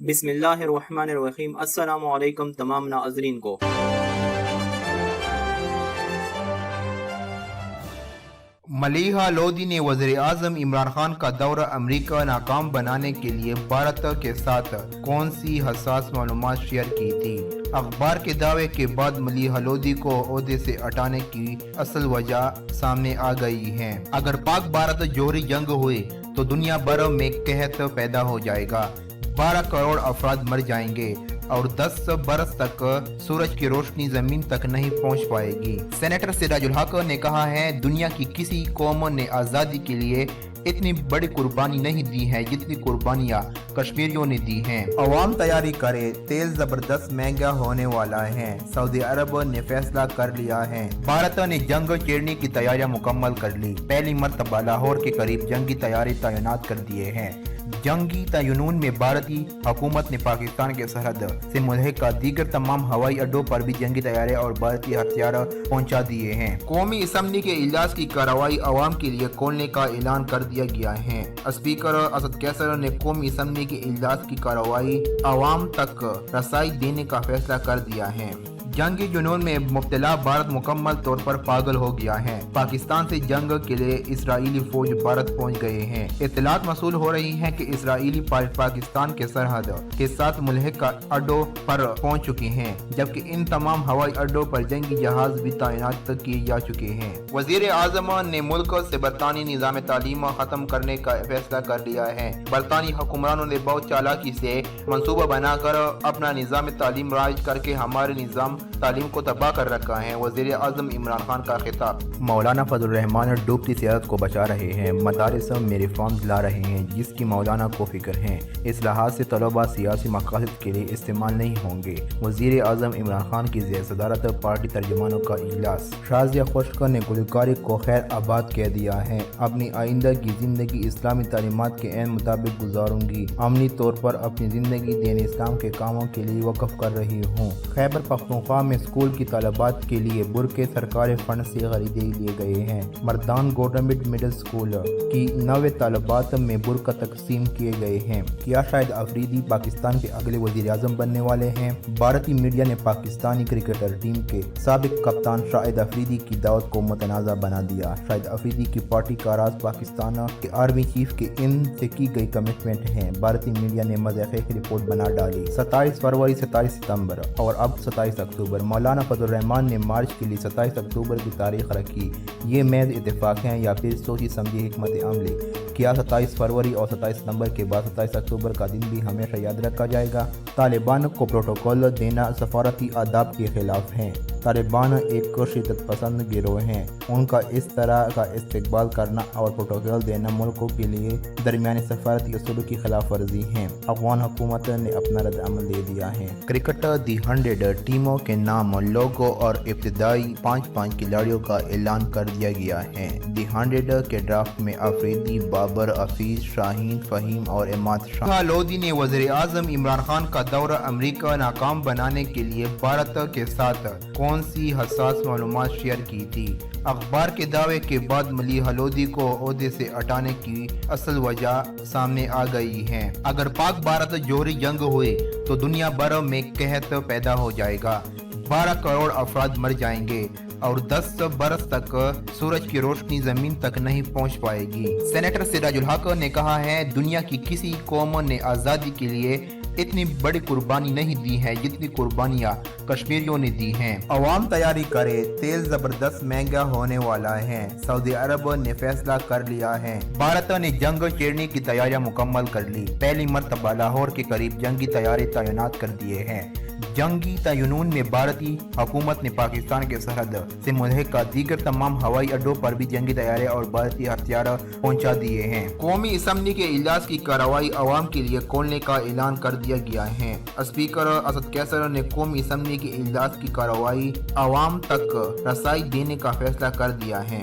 بسم اللہ الرحمن الرحیم۔ السلام علیکم تمام ناظرین کو۔ ملیحہ لودھی نے وزیر اعظم عمران خان کا دورہ امریکہ ناکام بنانے کے لیے بھارت کے ساتھ کون سی حساس معلومات شیئر کی تھی؟ اخبار کے دعوے کے بعد ملیحہ لودھی کو عہدے سے ہٹانے کی اصل وجہ سامنے آ گئی ہے۔ اگر پاک بھارت جوہری جنگ ہوئی تو دنیا بھر میں قحط پیدا ہو جائے گا، 12 کروڑ افراد مر جائیں گے اور 10 برس تک سورج کی روشنی زمین تک نہیں پہنچ پائے گی۔ سینیٹر سراج الحق نے کہا ہے، دنیا کی کسی قوم نے آزادی کے لیے اتنی بڑی قربانی نہیں دی ہے جتنی قربانیاں کشمیریوں نے دی ہیں۔ عوام تیاری کرے، تیل زبردست مہنگا ہونے والا ہے، سعودی عرب نے فیصلہ کر لیا ہے۔ بھارت نے جنگ چھیڑنے کی تیاریاں مکمل کر لی، پہلی مرتبہ لاہور کے قریب جنگی طیارے تعینات کر دیے ہیں۔ جنگی تعینون میں بھارتی حکومت نے پاکستان کے سرحد سے ملحقہ دیگر تمام ہوائی اڈوں پر بھی جنگی طیارے اور بھارتی ہتھیار پہنچا دیے ہیں۔ قومی اسمبلی کے اجلاس کی کارروائی عوام کے لیے کھولنے کا اعلان کر دیا گیا ہے۔ اسپیکر اسد کیسر نے قومی اسمبلی کے اجلاس کی کارروائی عوام تک رسائی دینے کا فیصلہ کر دیا ہے۔ جنگی جنون میں مبتلا بھارت مکمل طور پر پاگل ہو گیا ہے۔ پاکستان سے جنگ کے لیے اسرائیلی فوج بھارت پہنچ گئے ہیں۔ اطلاعات موصول ہو رہی ہیں کہ اسرائیلی پاکستان کے سرحد کے ساتھ ملحقہ اڈوں پر پہنچ چکے ہیں، جبکہ ان تمام ہوائی اڈوں پر جنگی جہاز بھی تعینات کیے جا چکے ہیں۔ وزیر اعظم نے ملک سے برطانوی نظام تعلیم ختم کرنے کا فیصلہ کر لیا ہے۔ برطانوی حکمرانوں نے بہت چالاکی سے منصوبہ بنا کر اپنا نظام تعلیم رائج کر کے ہمارے نظام تعلیم کو تباہ کر رکھا ہے۔ وزیر اعظم عمران خان کا خطاب۔ مولانا فضل الرحمان ڈوبتی سیاست کو بچا رہے ہیں، مدارس میں ریفارم لا رہے ہیں جس کی مولانا کو فکر ہے۔ اصلاحات سے طلباء سیاسی مقاصد کے لیے استعمال نہیں ہوں گے۔ وزیر اعظم عمران خان کی زیر صدارت پارٹی ترجمانوں کا اجلاس۔ شازیہ خشک نے گلوکاری کو خیر آباد کہہ دیا ہے، اپنی آئندہ کی زندگی اسلامی تعلیمات کے عین مطابق گزاروں گی، عملی طور پر اپنی زندگی دین اسلام کے کاموں کے لیے وقف کر رہی ہوں۔ خیبر پختونخوا میں اسکول کی طالبات کے لیے برقعے سرکاری فنڈ سے خریدے لیے گئے ہیں۔ مردان گورنمنٹ مڈل اسکول کی 9 طالبات میں برقع تقسیم کیے گئے ہیں۔ کیا شاہد افریدی پاکستان کے اگلے وزیر اعظم بننے والے ہیں؟ بھارتی میڈیا نے پاکستانی کرکٹر ٹیم کے سابق کپتان شاہد افریدی کی دعوت کو متنازع بنا دیا۔ شاہد افریدی کی پارٹی کا راز پاکستان کے آرمی چیف کے ان سے کی گئی کمٹمنٹ ہے، بھارتی میڈیا نے مضحک رپورٹ بنا ڈالی۔ 27 فروری 27 ستمبر اور اب 27 اکتوبر۔ مولانا فضل الرحمان نے مارچ کے لیے 27 اکتوبر کی تاریخ رکھی، یہ محض اتفاق ہے یا پھر سوچی سمجھی حکمت عملی؟ کیا 27 فروری اور 27 ستمبر کے بعد 27 اکتوبر کا دن بھی ہمیشہ یاد رکھا جائے گا؟ طالبان کو پروٹوکول دینا سفارتی آداب کے خلاف ہے۔ طالبان ایک شدت پسند گروہ ہیں، ان کا اس طرح کا استقبال کرنا اور پروٹوکول دینا ملکوں کے لیے درمیانی سفارتی اصولوں کی خلاف ورزی ہے۔ افغان حکومت نے اپنا رد عمل دے دیا ہے۔ کرکٹ دی 100 ٹیموں کے نام، لوگو اور ابتدائی 5 کھلاڑیوں کا اعلان کر دیا گیا ہے۔ دی 100 کے ڈرافٹ میں افریدی، بابر، حفیظ، شاہین، فہیم اور عماد شامل۔ لودھی نے وزیر اعظم عمران خان کا دورہ امریکہ ناکام بنانے کے لیے بھارت کے ساتھ کون سی حساس معلومات شیئر کی تھی؟ اخبار کے دعوے کے بعد ملیحہ لودھی کو عہدے سے ہٹانے کی اصل وجہ سامنے آ گئی ہے۔ اگر پاک بھارت جوہری جنگ ہوئی تو دنیا بھر میں قحط پیدا ہو جائے گا، 12 کروڑ افراد مر جائیں گے اور 10 برس تک سورج کی روشنی زمین تک نہیں پہنچ پائے گی۔ سینیٹر سراج الحق نے کہا ہے، دنیا کی کسی قوم نے آزادی کے لیے اتنی بڑی قربانی نہیں دی ہے جتنی قربانیاں کشمیریوں نے دی ہیں۔ عوام تیاری کرے، تیل زبردست مہنگا ہونے والا ہے، سعودی عرب نے فیصلہ کر لیا ہے۔ بھارت نے جنگ چھیڑنے کی تیاریاں مکمل کر لی، پہلی مرتبہ لاہور کے قریب جنگی طیارے تعینات کر دیے ہیں۔ جنگی تعینون میں بھارتی حکومت نے پاکستان کے سرحد سے ملحقہ دیگر تمام ہوائی اڈوں پر بھی جنگی طیارے اور بھارتی ہتھیار پہنچا دیے ہیں۔ قومی اسمبلی کے اجلاس کی کارروائی عوام کے لیے کھولنے کا اعلان کر دیا گیا ہے۔ اسپیکر اسد کیسر نے قومی اسمبلی کے اجلاس کی کارروائی عوام تک رسائی دینے کا فیصلہ کر دیا ہے۔